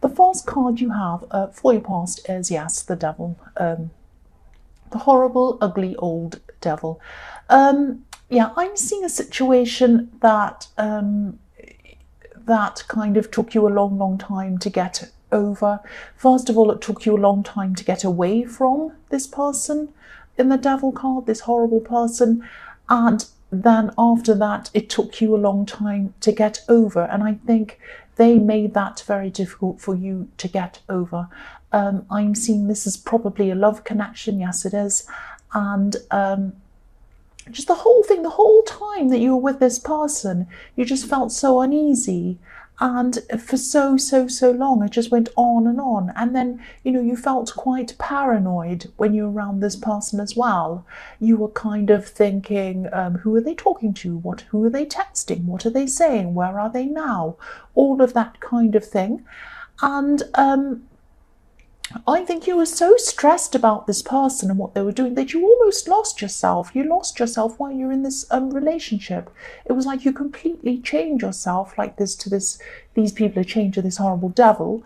the first card you have for your past is, yes, the devil. The horrible, ugly old devil. Yeah, I'm seeing a situation that that kind of took you a long, long time to get over. First of all, it took you a long time to get away from this person in the devil card, this horrible person. And then after that, it took you a long time to get over. And I think they made that very difficult for you to get over. I'm seeing this is probably a love connection. Yes, it is. And just the whole thing, the whole time that you were with this person, you just felt so uneasy. And for so long, it just went on. And then, you felt quite paranoid when you were around this person as well. You were kind of thinking, who are they talking to? Who are they texting? What are they saying? Where are they now? All of that kind of thing. And I think you were so stressed about this person and what they were doing that you almost lost yourself. You lost yourself while you're in this relationship. It was like you completely changed yourself like this to this. These people are chained to this horrible devil,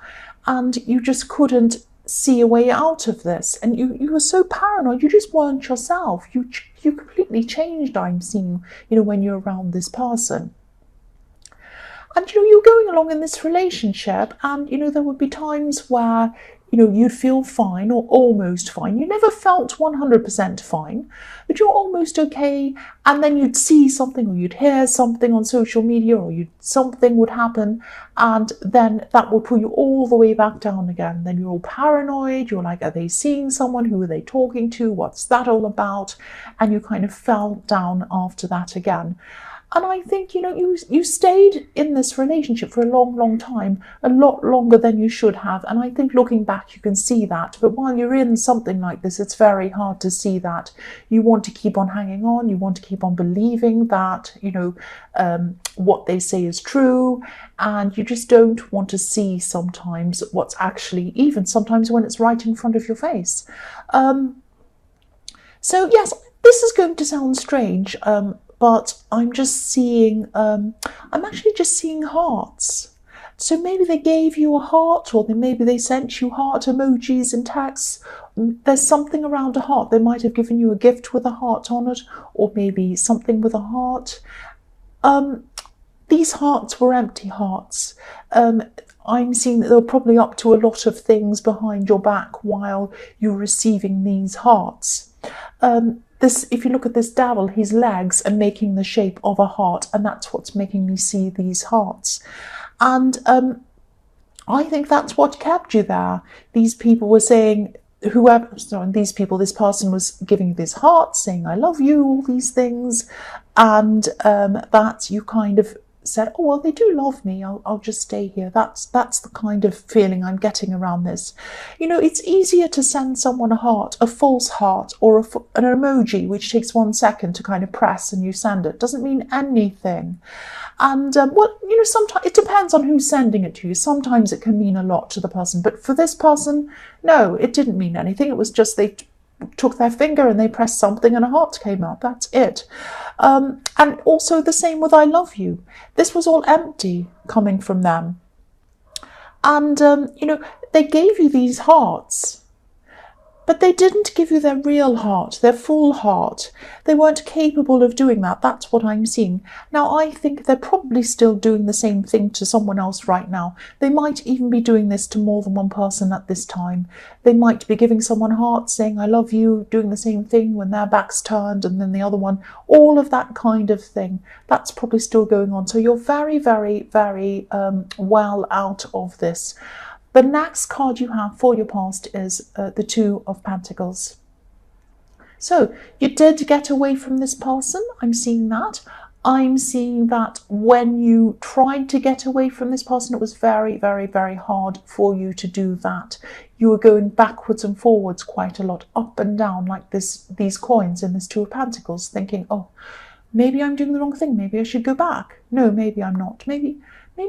and you just couldn't see a way out of this. And you were so paranoid. You just weren't yourself. You completely changed. I'm seeing, when you're around this person. And you're going along in this relationship, and there would be times where you'd feel fine or almost fine. You never felt 100% fine, but you're almost okay. And then you'd see something or you'd hear something on social media, or something would happen, and then that would pull you all the way back down again. Then you're all paranoid. You're like, are they seeing someone? Who are they talking to? What's that all about? And you kind of fell down after that again. And I think, you stayed in this relationship for a long, long time, a lot longer than you should have. And I think looking back, you can see that. But while you're in something like this, it's very hard to see that. You want to keep on hanging on. You want to keep on believing that, what they say is true. And you just don't want to see sometimes what's actually, even sometimes when it's right in front of your face. So, yes, this is going to sound strange, but I'm just seeing, I'm actually just seeing hearts. So maybe they gave you a heart, or maybe they sent you heart emojis and texts. There's something around a heart. They might have given you a gift with a heart on it, or maybe something with a heart. These hearts were empty hearts. I'm seeing that they were probably up to a lot of things behind your back while you're receiving these hearts. If you look at this devil, his legs are making the shape of a heart, and that's what's making me see these hearts. And I think that's what kept you there. These people were saying, this person was giving you this heart, saying, I love you, all these things. And that you kind of said, oh, well, they do love me. I'll just stay here. That's the kind of feeling I'm getting around this. It's easier to send someone a heart, a false heart, or an emoji, which takes 1 second to kind of press and you send it. Doesn't mean anything. And, sometimes it depends on who's sending it to you. Sometimes it can mean a lot to the person. But for this person, no, it didn't mean anything. It was just they took their finger and they pressed something and a heart came out. That's it. And also the same with I love you. This was all empty coming from them. And, they gave you these hearts, but they didn't give you their real heart, their full heart. They weren't capable of doing that. That's what I'm seeing. Now, I think they're probably still doing the same thing to someone else right now. They might even be doing this to more than one person at this time. They might be giving someone hearts, saying, I love you, doing the same thing when their back's turned, and then the other one, all of that kind of thing. That's probably still going on. So you're very, very, very well out of this. The next card you have for your past is the Two of Pentacles. So you did get away from this person. I'm seeing that. I'm seeing that when you tried to get away from this person, it was very, very, very hard for you to do that. You were going backwards and forwards quite a lot, up and down, like these coins in this Two of Pentacles, thinking, oh, maybe I'm doing the wrong thing. Maybe I should go back. No, maybe I'm not. Maybe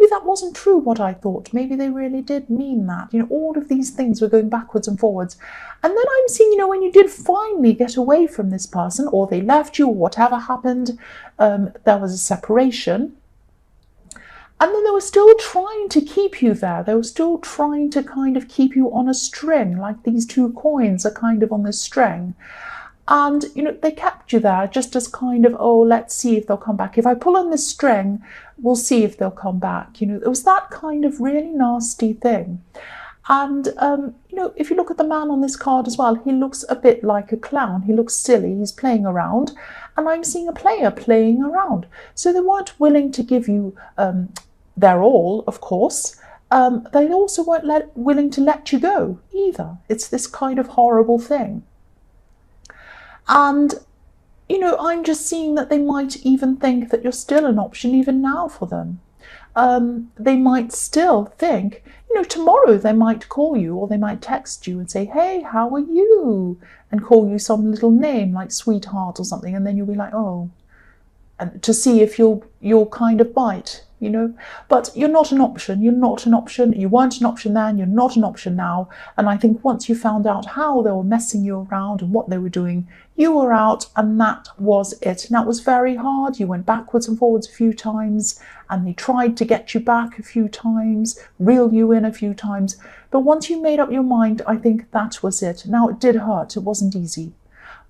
that wasn't true what I thought. Maybe they really did mean that. All of these things were going backwards and forwards. And then I'm seeing, when you did finally get away from this person, or they left you, or whatever happened, there was a separation. And then they were still trying to keep you there. They were still trying to kind of keep you on a string, like these two coins are kind of on this string. And, they kept you there just as kind of, oh, let's see if they'll come back. If I pull on this string, we'll see if they'll come back. It was that kind of really nasty thing. And, if you look at the man on this card as well, he looks a bit like a clown. He looks silly. He's playing around. And I'm seeing a player playing around. So they weren't willing to give you their all, of course. They also weren't willing to let you go either. It's this kind of horrible thing. And, I'm just seeing that they might even think that you're still an option even now for them. They might still think, tomorrow they might call you or they might text you and say, hey, how are you? And call you some little name like sweetheart or something. And then you'll be like, oh, and to see if you'll kind of bite. But you're not an option. You're not an option. You weren't an option then. You're not an option now. And I think once you found out how they were messing you around and what they were doing, you were out, and that was it. And that was very hard. You went backwards and forwards a few times, and they tried to get you back a few times, reel you in a few times. But once you made up your mind, I think that was it. Now, it did hurt. It wasn't easy.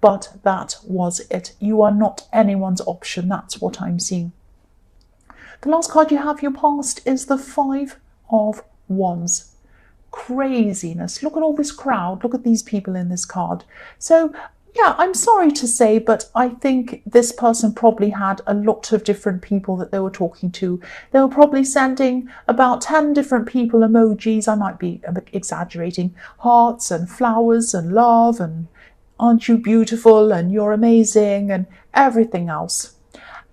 But that was it. You are not anyone's option. That's what I'm seeing. The last card you have your past is the Five of Wands. Craziness. Look at all this crowd. Look at these people in this card. So, yeah, I'm sorry to say, but I think this person probably had a lot of different people that they were talking to. They were probably sending about 10 different people emojis. I might be exaggerating. Hearts and flowers and love and aren't you beautiful and you're amazing and everything else.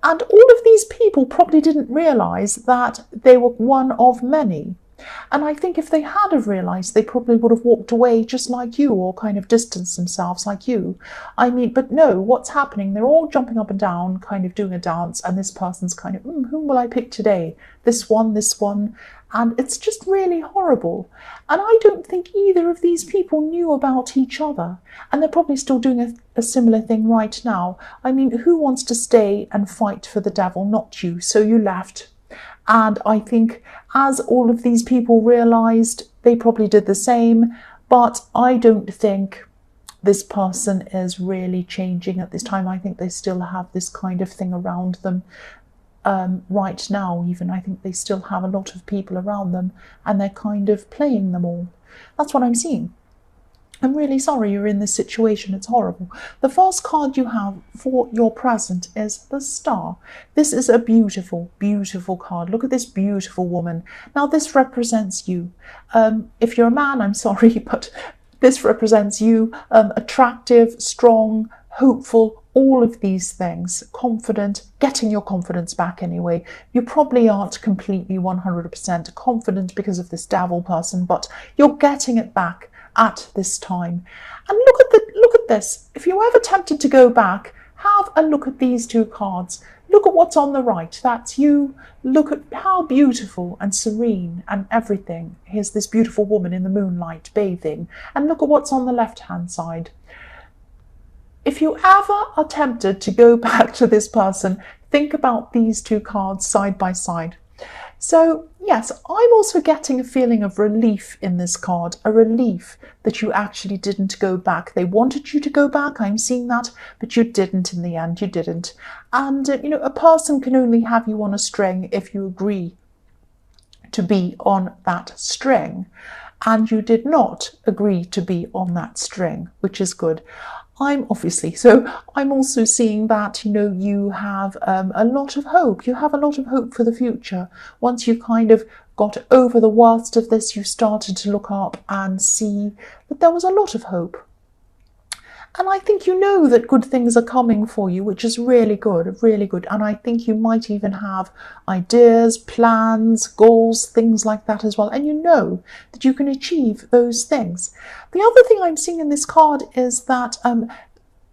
And all of these people probably didn't realise that they were one of many. And I think if they had have realised, they probably would have walked away just like you, or kind of distanced themselves like you. But no, what's happening? They're all jumping up and down, kind of doing a dance, and this person's kind of, whom will I pick today? This one. And it's just really horrible. And I don't think either of these people knew about each other. And they're probably still doing a similar thing right now. Who wants to stay and fight for the devil? Not you. So you left. And I think as all of these people realised, they probably did the same. But I don't think this person is really changing at this time. I think they still have this kind of thing around them. Right now, even, I think they still have a lot of people around them and they're kind of playing them all. That's what I'm seeing. I'm really sorry you're in this situation. It's horrible. The first card you have for your present is the Star. This is a beautiful, beautiful card. Look at this beautiful woman. Now, this represents you. If you're a man, I'm sorry, but this represents you. Attractive, strong, hopeful, all of these things, confident, getting your confidence back anyway. You probably aren't completely 100% confident because of this devil person, but you're getting it back at this time. And look at this. If you're ever tempted to go back, have a look at these two cards. Look at what's on the right. That's you. Look at how beautiful and serene and everything. Here's this beautiful woman in the moonlight bathing. And look at what's on the left-hand side. If you ever are tempted to go back to this person, think about these two cards side by side. So, yes, I'm also getting a feeling of relief in this card, a relief that you actually didn't go back. They wanted you to go back, I'm seeing that, but you didn't in the end, you didn't. And, a person can only have you on a string if you agree to be on that string. And you did not agree to be on that string, which is good. I'm also seeing that, you have a lot of hope. You have a lot of hope for the future. Once you kind of got over the worst of this, you started to look up and see that there was a lot of hope. And I think you know that good things are coming for you, which is really good, really good. And I think you might even have ideas, plans, goals, things like that as well. And you know that you can achieve those things. The other thing I'm seeing in this card is that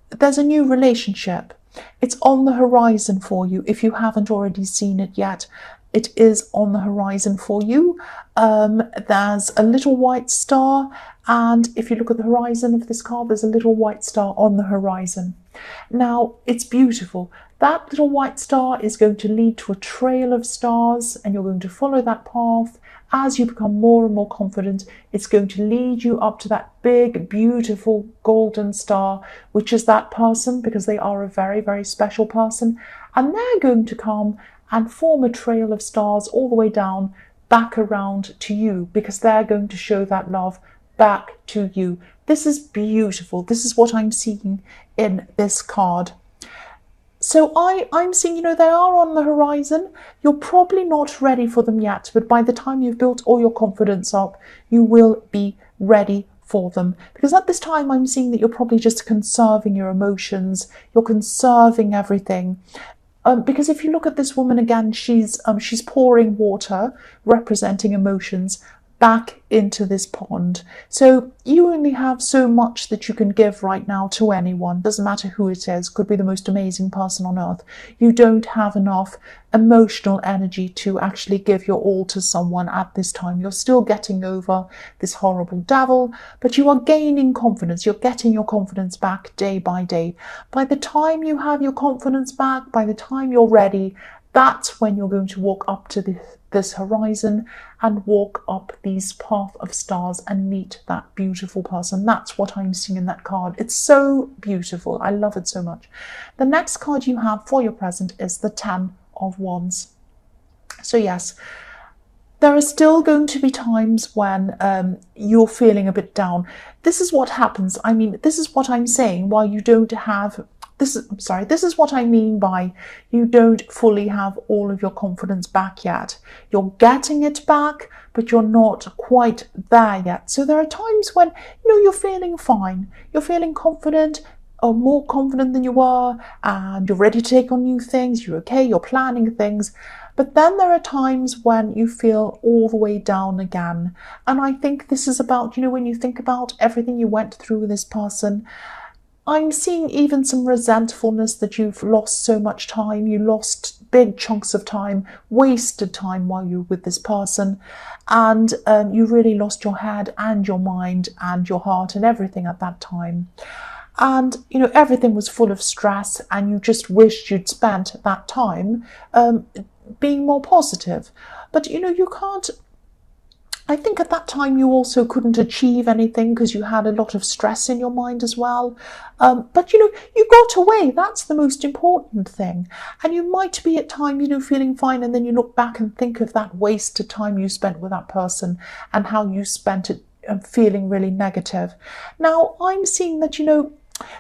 there's a new relationship. It's on the horizon for you if you haven't already seen it yet. It is on the horizon for you. There's a little white star, and if you look at the horizon of this card, there's a little white star on the horizon. Now, it's beautiful. That little white star is going to lead to a trail of stars, and you're going to follow that path. As you become more and more confident, it's going to lead you up to that big, beautiful golden star, which is that person, because they are a very, very special person. And they're going to come and form a trail of stars all the way down, back around to you, because they're going to show that love back to you. This is beautiful. This is what I'm seeing in this card. So I'm seeing, they are on the horizon. You're probably not ready for them yet, but by the time you've built all your confidence up, you will be ready for them. Because at this time, I'm seeing that you're probably just conserving your emotions. You're conserving everything. Because if you look at this woman again, she's pouring water, representing emotions, back into this pond. So you only have so much that you can give right now to anyone. Doesn't matter who it is. Could be the most amazing person on earth. You don't have enough emotional energy to actually give your all to someone at this time. You're still getting over this horrible devil, but you are gaining confidence. You're getting your confidence back day by day. By the time you have your confidence back, by the time you're ready, that's when you're going to walk up to this horizon and walk up these path of stars and meet that beautiful person. That's what I'm seeing in that card. It's so beautiful. I love it so much. The next card you have for your present is the 10 of Wands. So yes, there are still going to be times when you're feeling a bit down. This is what happens. I mean, this is what I'm saying. While you don't have this is what I mean by you don't fully have all of your confidence back yet. You're getting it back, but you're not quite there yet. So there are times when, you're feeling fine. You're feeling confident, or more confident than you were, and you're ready to take on new things. You're okay, you're planning things. But then there are times when you feel all the way down again. And I think this is about, when you think about everything you went through with this person, I'm seeing even some resentfulness that you've lost so much time. You lost big chunks of time, wasted time while you were with this person. And you really lost your head and your mind and your heart and everything at that time. And, everything was full of stress, and you just wished you'd spent that time being more positive. But, you can't. I think at that time you also couldn't achieve anything because you had a lot of stress in your mind as well. But, you got away. That's the most important thing. And you might be at times, feeling fine, and then you look back and think of that wasted time you spent with that person and how you spent it feeling really negative. Now, I'm seeing that,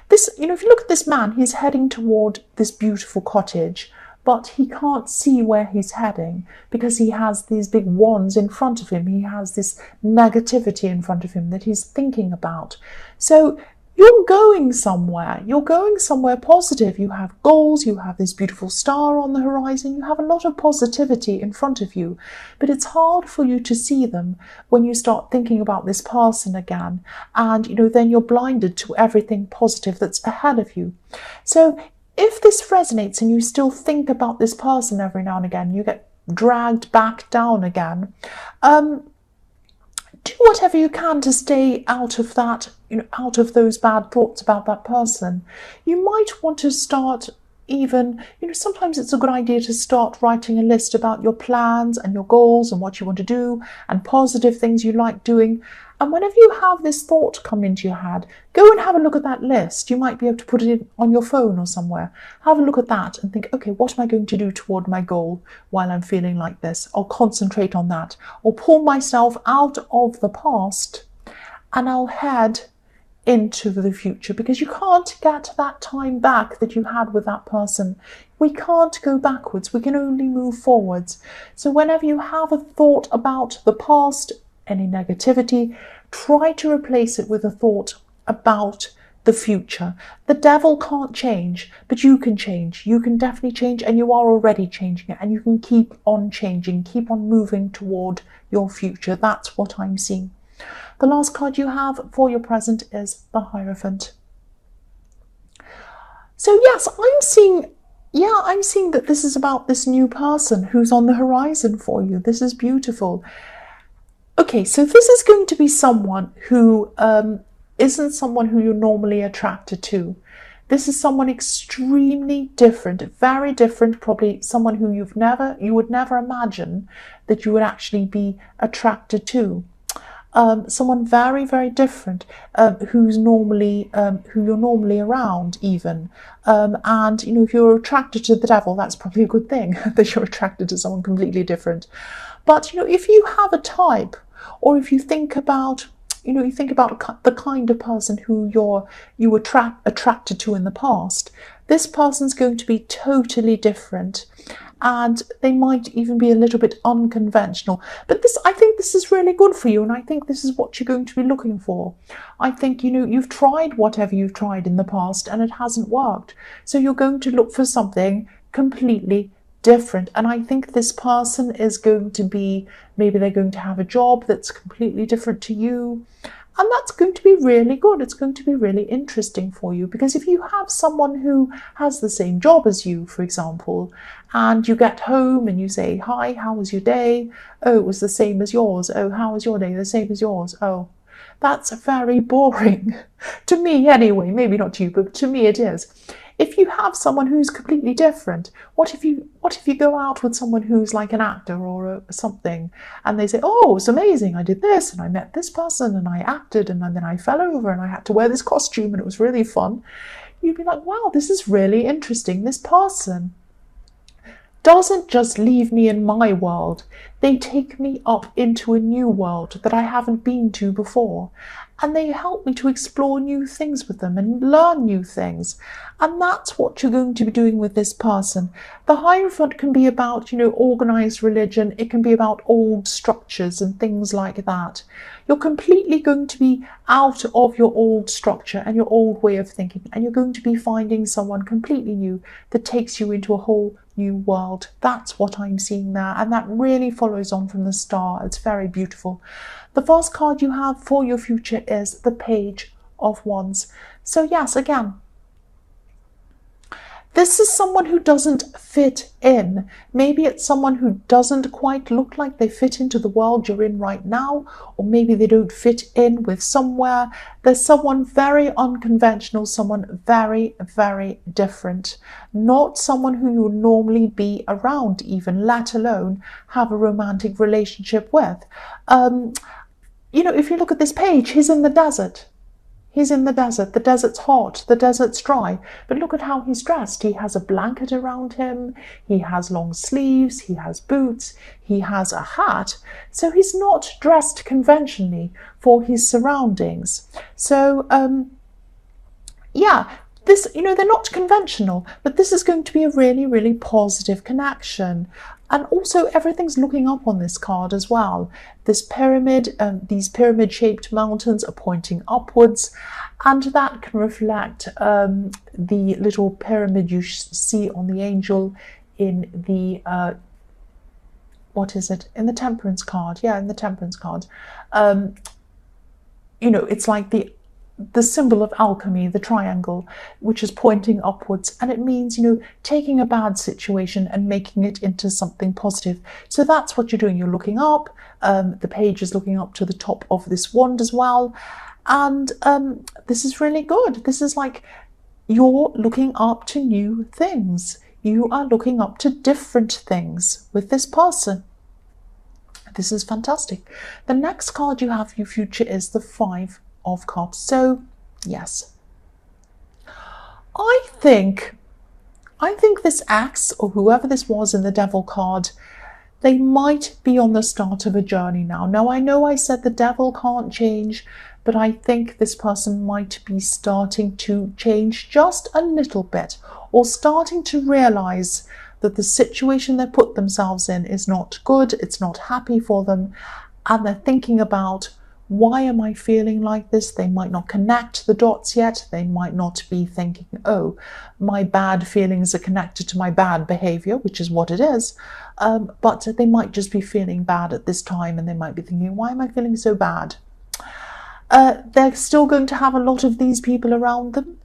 this, if you look at this man, he's heading toward this beautiful cottage, but he can't see where he's heading because he has these big wands in front of him. He has this negativity in front of him that he's thinking about. So you're going somewhere. You're going somewhere positive. You have goals. You have this beautiful star on the horizon. You have a lot of positivity in front of you. But it's hard for you to see them when you start thinking about this person again. And, then you're blinded to everything positive that's ahead of you. So if this resonates and you still think about this person every now and again, you get dragged back down again, do whatever you can to stay out of that, out of those bad thoughts about that person. You might want to start even, sometimes it's a good idea to start writing a list about your plans and your goals and what you want to do and positive things you like doing. And whenever you have this thought come into your head, go and have a look at that list. You might be able to put it on your phone or somewhere. Have a look at that and think, okay, what am I going to do toward my goal while I'm feeling like this? I'll concentrate on that. Or pull myself out of the past and I'll head into the future, because you can't get that time back that you had with that person. We can't go backwards. We can only move forwards. So whenever you have a thought about the past, any negativity, try to replace it with a thought about the future. The devil can't change, but you can change. You can definitely change, and you are already changing it, and you can keep on changing, keep on moving toward your future. That's what I'm seeing. The last card you have for your present is the Hierophant. So yes, I'm seeing that this is about this new person who's on the horizon for you. This is beautiful. Okay, so this is going to be someone who isn't someone who you're normally attracted to. This is someone extremely different, very different, probably someone who you would never imagine that you would actually be attracted to. Someone very, very different, who you're normally around even. And, if you're attracted to the devil, that's probably a good thing that you're attracted to someone completely different. But, if you have a type, or if you think about, the kind of person who you were attracted to in the past, this person's going to be totally different. And they might even be a little bit unconventional. But I think this is really good for you, and I think this is what you're going to be looking for. I think, you've tried whatever you've tried in the past and it hasn't worked. So you're going to look for something completely different. And I think this person is going to be, maybe they're going to have a job that's completely different to you. And that's going to be really good. It's going to be really interesting for you, because if you have someone who has the same job as you, for example, and you get home and you say, "Hi, how was your day?" "Oh, it was the same as yours." "Oh, how was your day?" "The same as yours." "Oh, that's very boring." To me anyway, maybe not to you, but to me it is. If you have someone who's completely different, what if you go out with someone who's like an actor or something, and they say, "Oh, it's amazing, I did this and I met this person and I acted and then I fell over and I had to wear this costume and it was really fun." You'd be like, "Wow, this is really interesting. This person doesn't just leave me in my world, they take me up into a new world that I haven't been to before. And they help me to explore new things with them and learn new things." And that's what you're going to be doing with this person. The Hierophant can be about, organized religion. It can be about old structures and things like that. You're completely going to be out of your old structure and your old way of thinking, and you're going to be finding someone completely new that takes you into a whole new world. That's what I'm seeing there, and that really follows on from the Star. It's very beautiful. The first card you have for your future is the Page of Wands. So yes, again, this is someone who doesn't fit in. Maybe it's someone who doesn't quite look like they fit into the world you're in right now, or maybe they don't fit in with somewhere. There's someone very unconventional, someone very, very different. Not someone who you would normally be around even, let alone have a romantic relationship with. If you look at this page, he's in the desert. He's in the desert. The desert's hot. The desert's dry. But look at how he's dressed. He has a blanket around him. He has long sleeves. He has boots. He has a hat. So he's not dressed conventionally for his surroundings. So, they're not conventional, but this is going to be a really, really positive connection. And also everything's looking up on this card as well. This pyramid, these pyramid-shaped mountains are pointing upwards, and that can reflect the little pyramid you see on the angel in the, in the Temperance card. Yeah, in the Temperance card. It's like the symbol of alchemy, the triangle, which is pointing upwards, and it means, taking a bad situation and making it into something positive. So that's what you're doing. You're looking up. The page is looking up to the top of this wand as well, and this is really good. This is like you're looking up to new things. You are looking up to different things with this person. This is fantastic. The next card you have for your future is the Five of Cups. So yes, I think this ex, or whoever this was in the Devil card, they might be on the start of a journey now. Now, I know I said the devil can't change, but I think this person might be starting to change just a little bit, or starting to realize that the situation they put themselves in is not good, it's not happy for them, and they're thinking about, why am I feeling like this? They might not connect the dots yet. They might not be thinking, oh, my bad feelings are connected to my bad behavior, which is what it is. But they might just be feeling bad at this time, and they might be thinking, why am I feeling so bad? They're still going to have a lot of these people around them.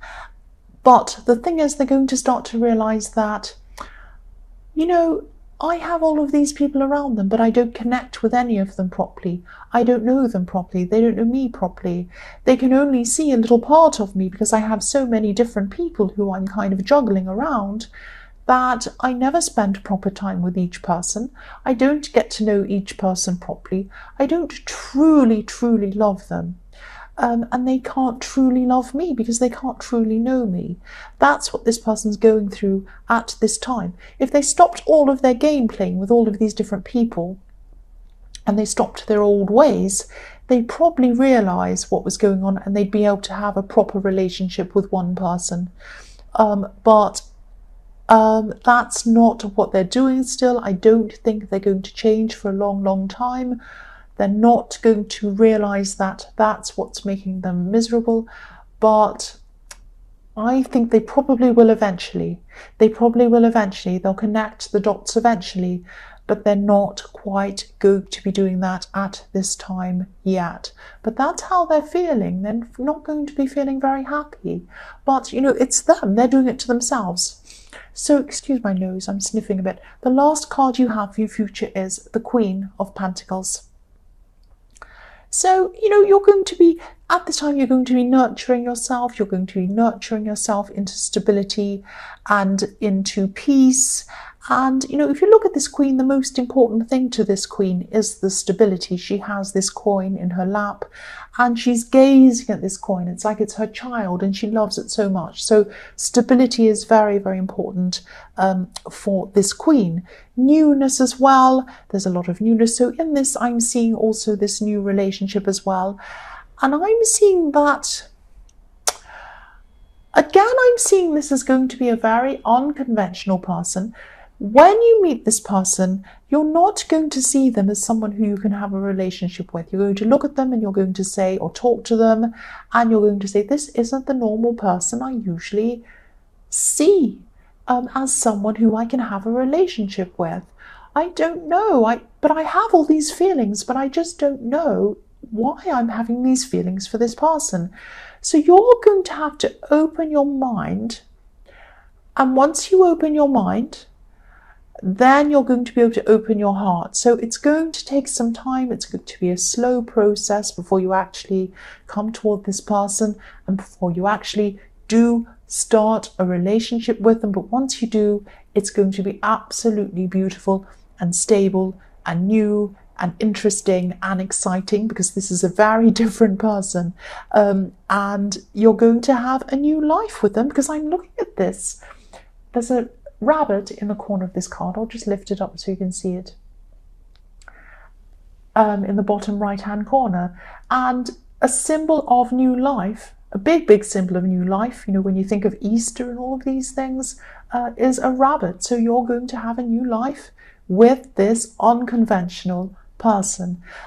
But the thing is, they're going to start to realize that, I have all of these people around them, but I don't connect with any of them properly. I don't know them properly. They don't know me properly. They can only see a little part of me because I have so many different people who I'm kind of juggling around, that I never spend proper time with each person. I don't get to know each person properly. I don't truly, truly love them. And they can't truly love me because they can't truly know me. That's what this person's going through at this time. If they stopped all of their game playing with all of these different people and they stopped their old ways, they'd probably realise what was going on and they'd be able to have a proper relationship with one person. But that's not what they're doing still. I don't think they're going to change for a long, long time. They're not going to realise that that's what's making them miserable. But I think they probably will eventually. They'll connect the dots eventually, but they're not quite going to be doing that at this time yet. But that's how they're feeling. They're not going to be feeling very happy. But, it's them. They're doing it to themselves. So, excuse my nose, I'm sniffing a bit. The last card you have for your future is the Queen of Pentacles. So, you're going to be, at this time, you're going to be nurturing yourself. You're going to be nurturing yourself into stability and into peace. And, if you look at this Queen, the most important thing to this Queen is the stability. She has this coin in her lap and she's gazing at this coin. It's like it's her child and she loves it so much. So stability is very, very important for this Queen. Newness as well. There's a lot of newness. So in this, I'm seeing also this new relationship as well. And I'm seeing that, again, I'm seeing this as going to be a very unconventional person. When you meet this person, you're not going to see them as someone who you can have a relationship with. You're going to look at them and you're going to say, or talk to them, and you're going to say, this isn't the normal person I usually see as someone who I can have a relationship with. I don't know, but I have all these feelings, but I just don't know why I'm having these feelings for this person. So you're going to have to open your mind. And once you open your mind, then you're going to be able to open your heart. So it's going to take some time. It's going to be a slow process before you actually come toward this person and before you actually do start a relationship with them. But once you do, it's going to be absolutely beautiful and stable and new and interesting and exciting, because this is a very different person. And you're going to have a new life with them, because I'm looking at this. There's a rabbit in the corner of this card. I'll just lift it up so you can see it. In the bottom right hand corner, and a symbol of new life, a big symbol of new life, when you think of Easter and all of these things, is a rabbit. So you're going to have a new life with this unconventional person.